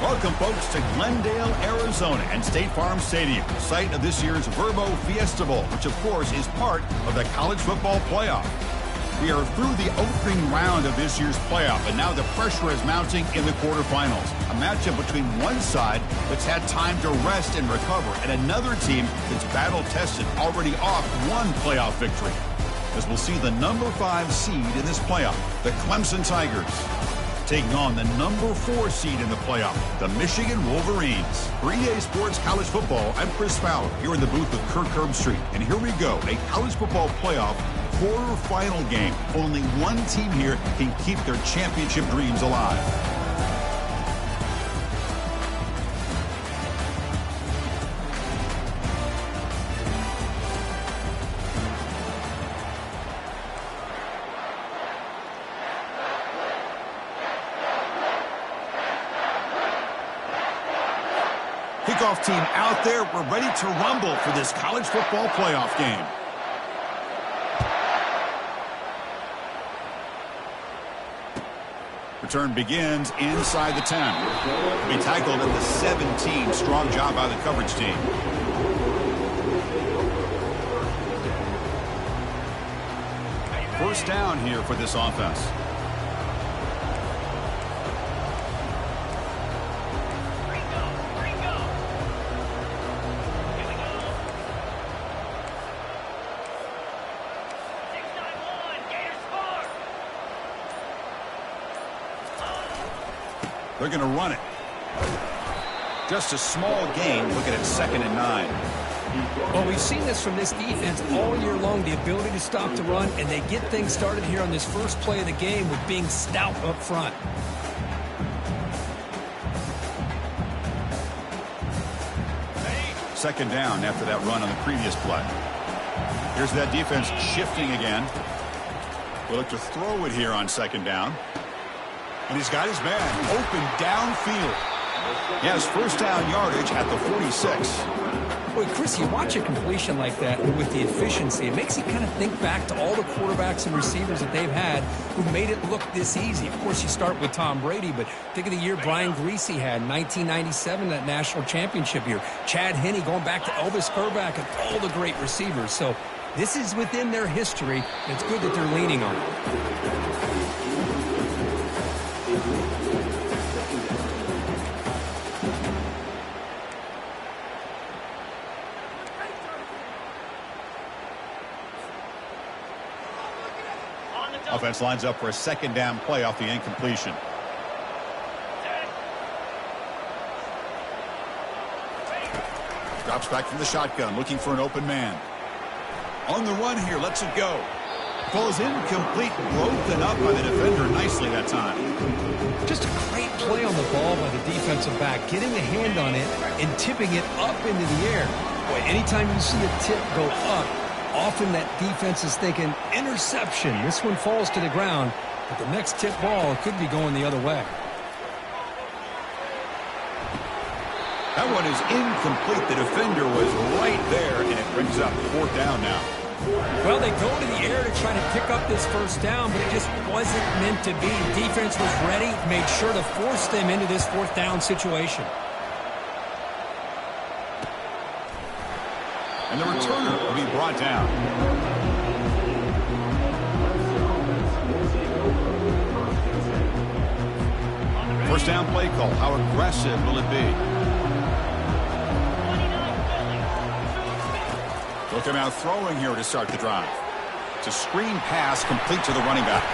Welcome, folks, to Glendale, Arizona and State Farm Stadium, site of this year's Verbo Fiesta Bowl, which, of course, is part of the college football playoff. We are through the opening round of this year's playoff, and now the pressure is mounting in the quarterfinals. A matchup between one side that's had time to rest and recover, and another team that's battle-tested, already off one playoff victory. As we'll see the number 5 seed in this playoff, the Clemson Tigers, taking on the number 4 seed in the playoff, the Michigan Wolverines. For EA Sports College Football, I'm Chris Fowler, here in the booth with Kirk Herbstreit. And here we go, a college football playoff quarterfinal game. Only one team here can keep their championship dreams alive. Kickoff team out there. We're ready to rumble for this college football playoff game. Return begins inside the 10. Be tackled at the 17. Strong job by the coverage team. First down here for this offense. They're going to run it. Just a small gain. Looking at 2nd and 9. Well, we've seen this from this defense all year long, the ability to stop the run, and they get things started here on this first play of the game with being stout up front. Second down after that run on the previous play. Here's that defense shifting again. We'll look to throw it here on 2nd down. And he's got his man open downfield. He has first down yardage at the 46. Boy, Chris, you watch a completion like that with the efficiency. It makes you kind of think back to all the quarterbacks and receivers that they've had who made it look this easy. Of course, you start with Tom Brady, but think of the year Brian Griese had in 1997, that national championship year. Chad Henne going back to Elvis Grbac and all the great receivers. So this is within their history. It's good that they're leaning on it. Offense lines up for a 2nd down play off the incompletion. Drops back from the shotgun, looking for an open man. On the run here, lets it go. Falls incomplete, broken up by the defender nicely that time. Just a great play on the ball by the defensive back, getting a hand on it and tipping it up into the air. Boy, anytime you see a tip go up, often that defense is thinking interception. This one falls to the ground, but the next tip ball could be going the other way. That one is incomplete. The defender was right there, and it brings up 4th down now. Well, they go to the air to try to pick up this first down, but it just wasn't meant to be. Defense was ready, made sure to force them into this 4th down situation. And the returner will be brought down. First down play call. How aggressive will it be? Looking out throwing here to start the drive. It's a screen pass complete to the running back.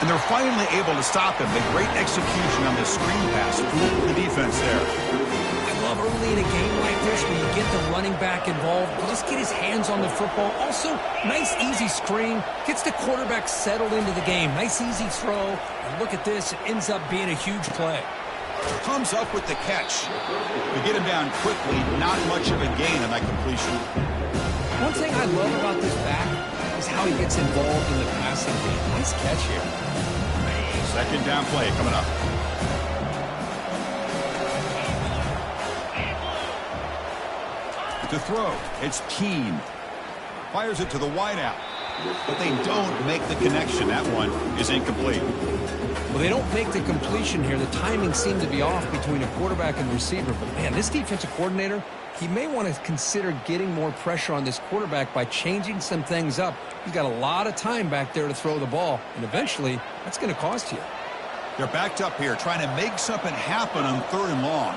And they're finally able to stop him. The great execution on this screen pass. Fooled the defense there. Early in a game like this where you get the running back involved, you just get his hands on the football. Also, nice easy screen, gets the quarterback settled into the game. Nice easy throw, and look at this, it ends up being a huge play. Comes up with the catch. We get him down quickly, not much of a gain on that completion. One thing I love about this back is how he gets involved in the passing game. Nice catch here. 2nd down play coming up. To throw, it's Keene. Fires it to the wideout. but they don't make the connection. That one is incomplete. Well, they don't make the completion here. The timing seemed to be off between a quarterback and receiver. But, man, this defensive coordinator, he may want to consider getting more pressure on this quarterback by changing some things up. He's got a lot of time back there to throw the ball, and eventually that's going to cost you. They're backed up here trying to make something happen on 3rd and long.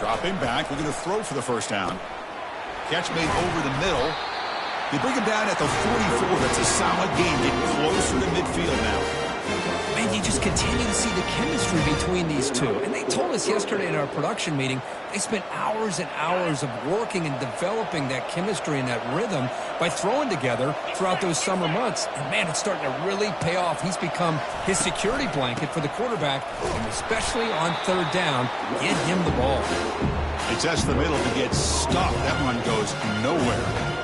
Dropping back, looking to throw for the first down. Catch made over the middle. They bring him down at the 44. That's a solid gain. Getting closer to midfield now. Man, you just continue to see the chemistry between these two. And they told us yesterday in our production meeting, they spent hours and hours of working and developing that chemistry and that rhythm by throwing together throughout those summer months. And, man, it's starting to really pay off. He's become his security blanket for the quarterback, and especially on 3rd down, get him the ball. They test the middle to get stuck. That one goes nowhere.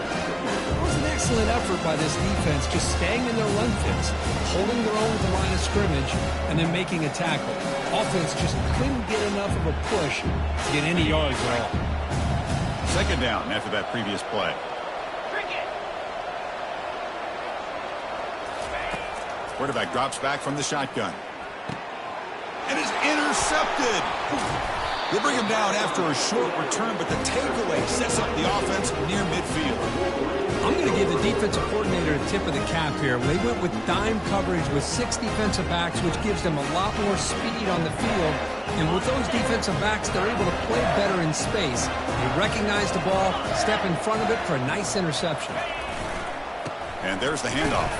Excellent effort by this defense, just staying in their run fits, holding their own at the line of scrimmage, and then making a tackle. Offense just couldn't get enough of a push to get any yards at all. 2nd down after that previous play. Quarterback drops back from the shotgun. And is intercepted. They bring him down after a short return, but the takeaway sets up the offense near midfield. I'm going to give the defensive coordinator a tip of the cap here. They went with dime coverage with 6 defensive backs, which gives them a lot more speed on the field. And with those defensive backs, they're able to play better in space. They recognize the ball, step in front of it for a nice interception. And there's the handoff.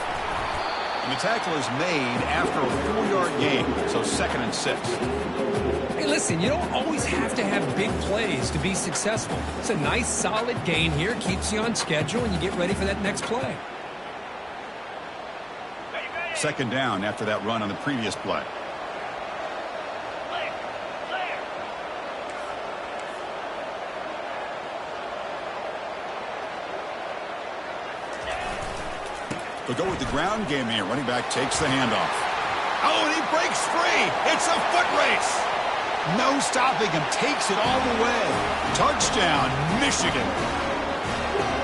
And the tackle is made after a 4-yard gain, so 2nd and 6. Hey, listen, you don't always have to have big plays to be successful. It's a nice, solid gain here, keeps you on schedule, and you get ready for that next play. 2nd down after that run on the previous play. They'll go with the ground game here. Running back takes the handoff. Oh, and he breaks free. It's a foot race. No stopping him. Takes it all the way. Touchdown, Michigan.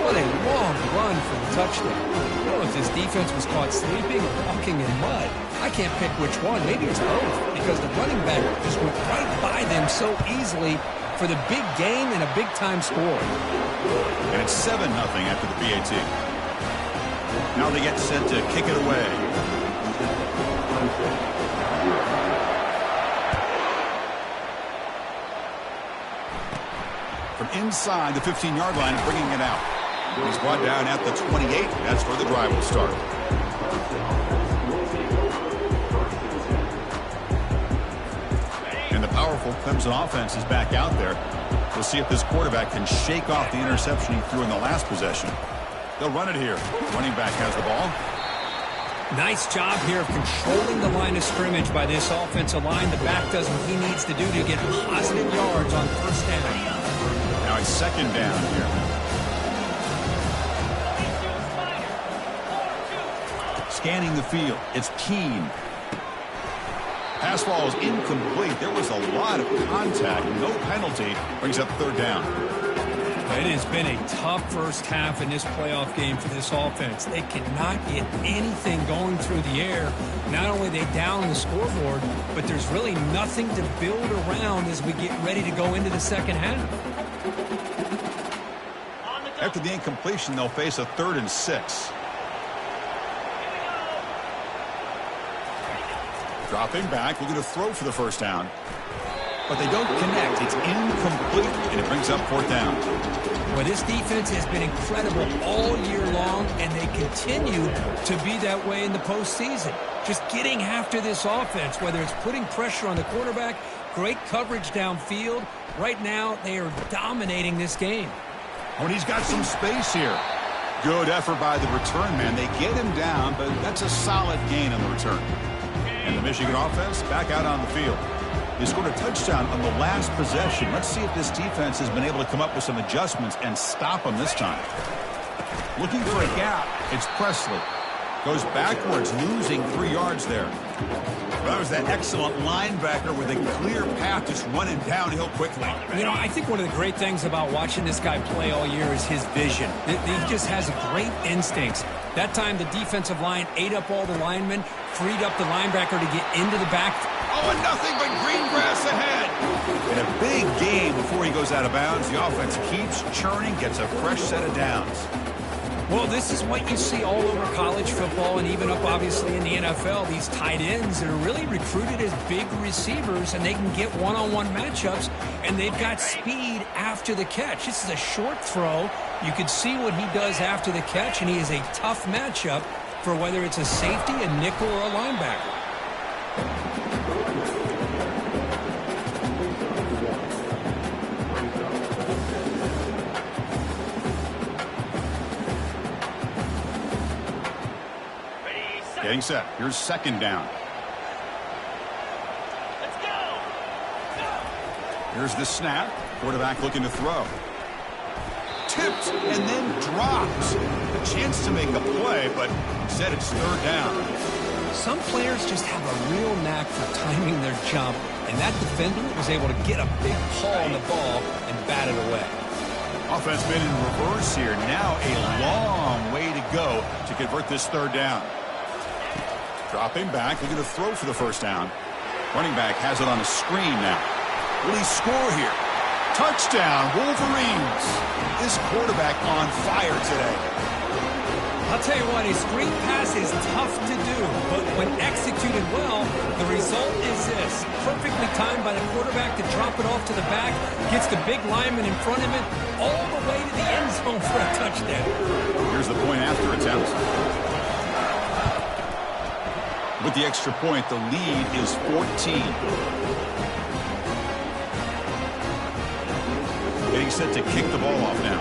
What a long run for the touchdown. I don't know if this defense was caught sleeping or walking in mud. I can't pick which one. Maybe it's both, because the running back just went right by them so easily for the big gain and a big-time score. And it's 7-0 after the PAT. Now they get set to kick it away. From inside the 15-yard line, bringing it out. He's brought down at the 28. That's where the drive will start. And the powerful Clemson offense is back out there. We'll see if this quarterback can shake off the interception he threw in the last possession. They'll run it here. Running back has the ball. Nice job here of controlling the line of scrimmage by this offensive line. The back does what he needs to do to get positive yards on 1st down. Now it's 2nd down here. Scanning the field. It's Keene. Pass ball is incomplete. There was a lot of contact. No penalty. Brings up 3rd down. It has been a tough first half in this playoff game for this offense. They cannot get anything going through the air. Not only are they down the scoreboard, but there's really nothing to build around as we get ready to go into the 2nd half. After the incompletion, they'll face a 3rd and 6. Dropping back, looking to throw for the first down. But they don't connect. It's incomplete, and it brings up 4th down. Well, this defense has been incredible all year long, and they continue to be that way in the postseason. Just getting after this offense, whether it's putting pressure on the quarterback, great coverage downfield. Right now, they are dominating this game. Oh, and he's got some space here. Good effort by the return man. They get him down, but that's a solid gain on the return. And the Michigan offense back out on the field. They scored a touchdown on the last possession. Let's see if this defense has been able to come up with some adjustments and stop them this time. Looking for a gap. It's Presley. Goes backwards, losing 3 yards there. Well, that was that excellent linebacker with a clear path, just running downhill quickly. You know, I think one of the great things about watching this guy play all year is his vision. He just has great instincts. That time, the defensive line ate up all the linemen, freed up the linebacker to get into the back. Oh, and nothing but green grass ahead. In a big game before he goes out of bounds, the offense keeps churning, gets a fresh set of downs. Well, this is what you see all over college football and even up, obviously, in the NFL. These tight ends that are really recruited as big receivers, and they can get one-on-one matchups, and they've got speed after the catch. This is a short throw. You can see what he does after the catch, and he is a tough matchup for whether it's a safety, a nickel, or a linebacker. Getting set. Here's second down. Let's go. Here's the snap. Quarterback looking to throw. Tipped and then dropped. A chance to make a play, but instead it's third down. Some players just have a real knack for timing their jump, and that defender was able to get a big paw on the ball and bat it away. Offense been in reverse here. Now a long way to go to convert this third down. Dropping back, looking to throw for the first down. Running back has it on a screen now. Will he score here? Touchdown, Wolverines. This quarterback on fire today. I'll tell you what, a screen pass is tough to do, but when executed well, the result is this. Perfectly timed by the quarterback to drop it off to the back, gets the big lineman in front of him, all the way to the end zone for a touchdown. Here's the point after attempt. With the extra point, the lead is 14. Getting set to kick the ball off now.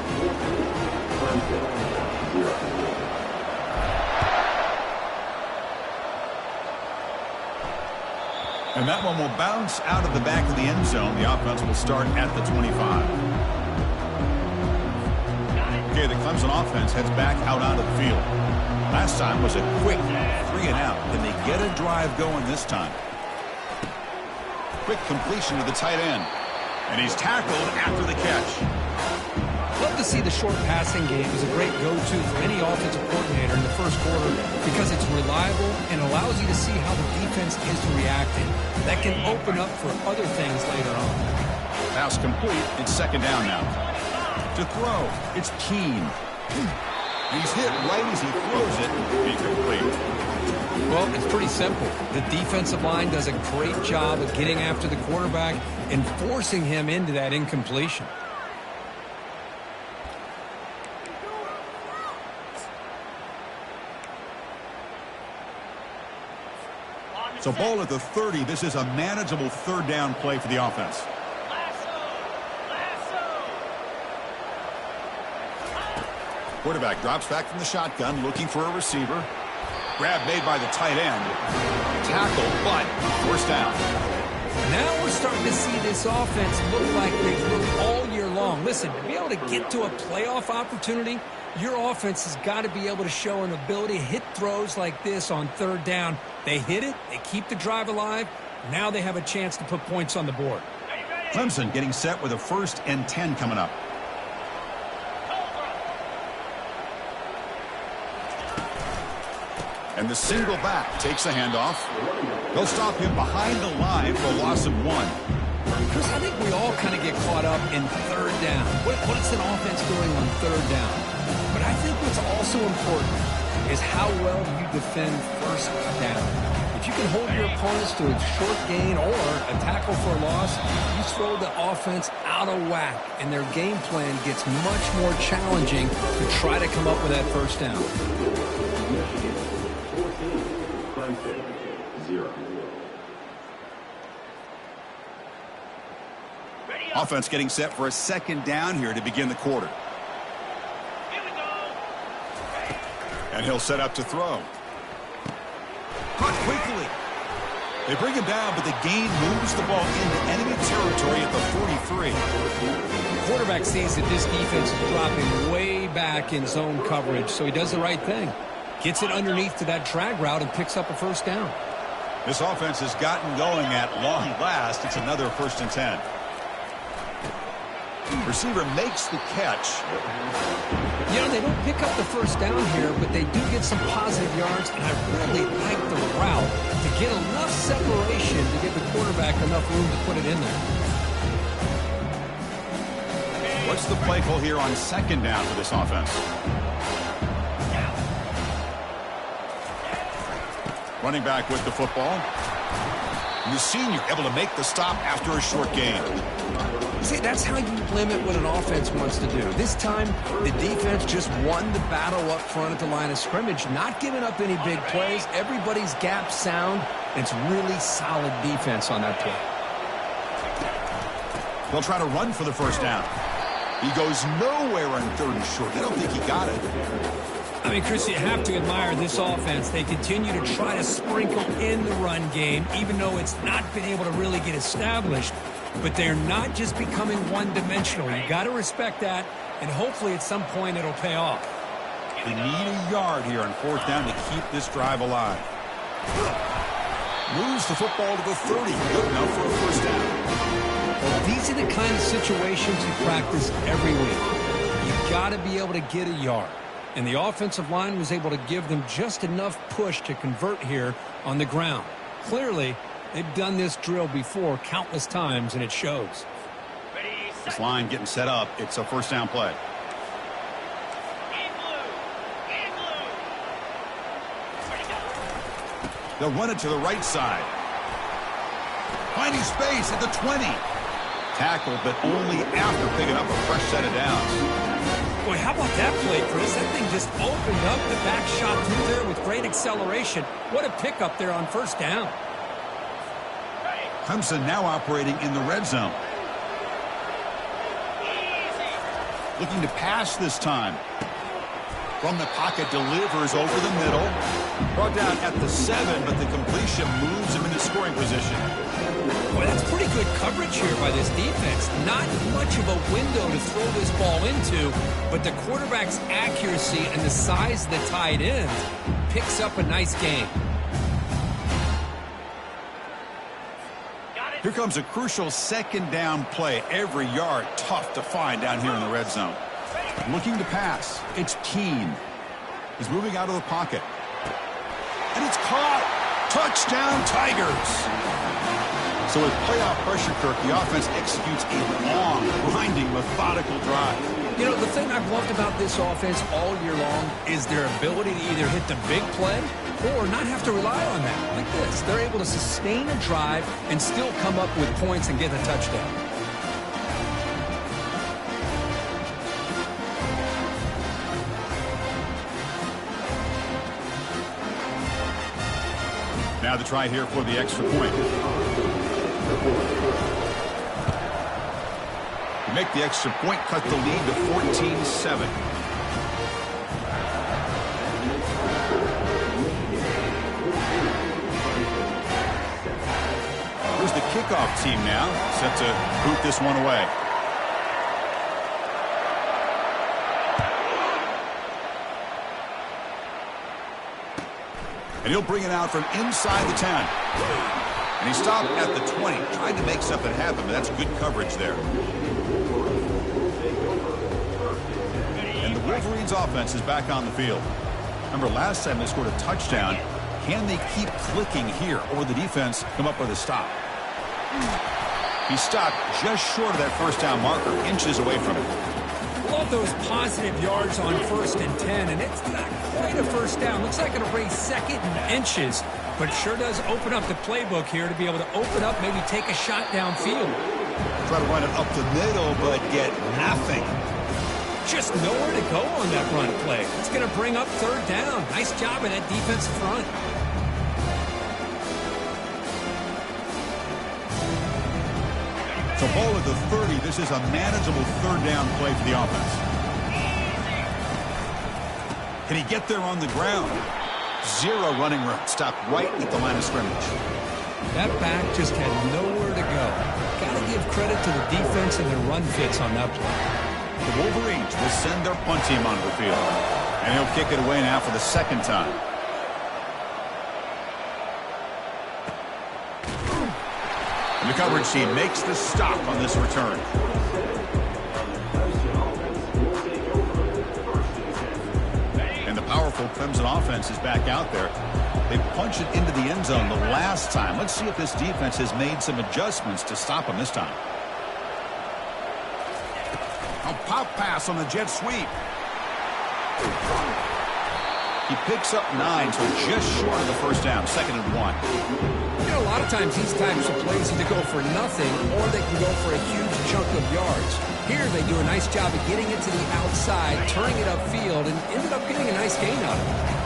And that one will bounce out of the back of the end zone. The offense will start at the 25. Okay, the Clemson offense heads back out onto the field. Last time was a quick 3-and-out. Can they get a drive going this time? Quick completion to the tight end. And he's tackled after the catch. Love to see the short passing game is a great go-to for any offensive coordinator in the first quarter because it's reliable and allows you to see how the defense is reacting. That can open up for other things later on. Pass complete. It's second down now. To throw, it's Keene. He's hit right as he throws it. Incomplete. Well, it's pretty simple. The defensive line does a great job of getting after the quarterback and forcing him into that incompletion. So ball at the 30. This is a manageable third down play for the offense. Quarterback drops back from the shotgun, looking for a receiver. Grab made by the tight end. Tackle, but first down. Now we're starting to see this offense look like they've looked all year long. Listen, to be able to get to a playoff opportunity, your offense has got to be able to show an ability to hit throws like this on third down. They hit it, they keep the drive alive. Now they have a chance to put points on the board. Clemson getting set with a 1st and 10 coming up. And the single back takes a handoff. They'll stop him behind the line for a loss of 1. Chris, I think we all kind of get caught up in third down. What is an offense doing on third down? But I think what's also important is how well you defend first down. If you can hold your opponents to a short gain or a tackle for a loss, you throw the offense out of whack, and their game plan gets much more challenging to try to come up with that first down. Offense getting set for a second down here to begin the quarter. And he'll set up to throw. Caught quickly. They bring him down, but the gain moves the ball into enemy territory at the 43. The quarterback sees that this defense is dropping way back in zone coverage, so he does the right thing. Gets it underneath to that drag route and picks up a first down. This offense has gotten going at long last. It's another 1st and 10. Receiver makes the catch. You know, they don't pick up the first down here, but they do get some positive yards, and I really like the route to get enough separation to give the quarterback enough room to put it in there. What's the play call here on 2nd down for this offense? Running back with the football. And the senior able to make the stop after a short gain. See, that's how you limit what an offense wants to do. This time, the defense just won the battle up front at the line of scrimmage, not giving up any big plays. Everybody's gap sound. It's really solid defense on that play. They'll try to run for the first down. He goes nowhere on 3rd and short. I don't think he got it. I mean, Chris, you have to admire this offense. They continue to try to sprinkle in the run game, even though it's not been able to really get established. But they're not just becoming one-dimensional. You got to respect that, and hopefully at some point it'll pay off. They need a yard here on 4th down to keep this drive alive. Moves the football to the 30. Good enough for a first down. Well, these are the kind of situations you practice every week. You got to be able to get a yard. And the offensive line was able to give them just enough push to convert here on the ground. Clearly, they've done this drill before countless times, and it shows. This line getting set up. It's a first down play. They'll run it to the right side. Finding space at the 20. Tackled, but only after picking up a fresh set of downs. Boy, how about that play, Chris? That thing just opened up. The back shot through there with great acceleration. What a pickup there on first down. Clemson now operating in the red zone. Looking to pass this time. From the pocket, delivers over the middle. Brought down at the 7, but the completion moves him into scoring position. Boy, that's pretty good coverage here by this defense. Not much of a window to throw this ball into, but the quarterback's accuracy and the size of the tight end picks up a nice gain. Here comes a crucial 2nd down play. Every yard tough to find down here in the red zone. Looking to pass. It's Keene. He's moving out of the pocket. And it's caught. Touchdown, Tigers. So with playoff pressure, Kirk, the offense executes a long, grinding, methodical drive. You know, the thing I've loved about this offense all year long is their ability to either hit the big play or not have to rely on that. Like this, they're able to sustain a drive and still come up with points and get a touchdown. Now the try here for the extra point. To make the extra point, cut the lead to 14-7. Here's the kickoff team now, set to boot this one away. And he'll bring it out from inside the 10. And he stopped at the 20, tried to make something happen, but that's good coverage there. And the Wolverines' offense is back on the field. Remember, last time they scored a touchdown. Can they keep clicking here, or the defense come up with a stop? He stopped just short of that first down marker, inches away from it. Love those positive yards on 1st and 10, and it's not quite a first down. Looks like it'll bring 2nd and inches, but sure does open up the playbook here to be able to open up, maybe take a shot downfield. Try to run it up the middle, but get nothing. Just nowhere to go on that run play. It's going to bring up 3rd down. Nice job of that defensive front. So ball at the 30. This is a manageable 3rd down play for the offense. Can he get there on the ground? Zero running room. Stopped right at the line of scrimmage. That back just had nowhere to go. Got to give credit to the defense and their run fits on that play. The Wolverines will send their punt team onto the field. And he'll kick it away now for the second time. And the coverage team makes the stop on this return. And the powerful Clemson offense is back out there. They punched it into the end zone the last time. Let's see if this defense has made some adjustments to stop them this time. A pop pass on the jet sweep. He picks up 9, so just short of the first down, 2nd and 1. You know, a lot of times these types of plays either go for nothing or they can go for a huge chunk of yards. Here they do a nice job of getting it to the outside, turning it upfield, and ended up getting a nice gain out of it.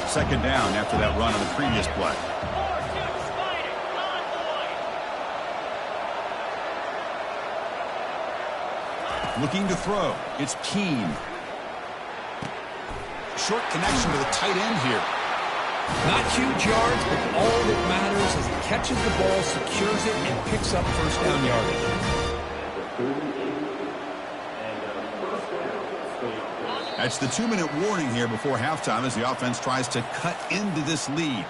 2nd down after that run on the previous play. Looking to throw. It's Keene. Short connection to the tight end here. Not huge yards, but all that matters is he catches the ball, secures it, and picks up first down yardage. That's the 2-minute warning here before halftime as the offense tries to cut into this lead.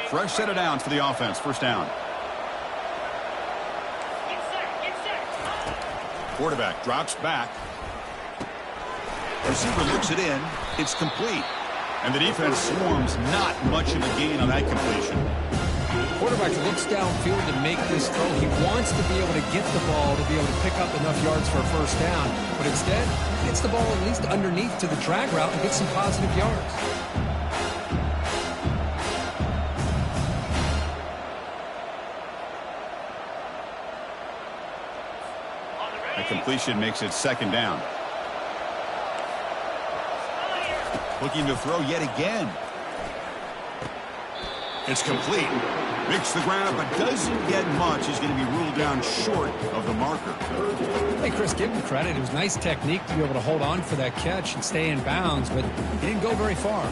Fresh set of downs for the offense. First down. Quarterback drops back. Receiver looks it in. It's complete. And the defense swarms. Not much of a gain on that completion. Quarterback looks downfield to make this throw. He wants to be able to get the ball to be able to pick up enough yards for a first down. But instead, he gets the ball at least underneath to the drag route and gets some positive yards. A completion makes it 2nd down. Looking to throw yet again. It's complete. Makes the ground, but doesn't get much. He's going to be ruled down short of the marker. Hey, Chris, give him credit. It was nice technique to be able to hold on for that catch and stay in bounds, but he didn't go very far.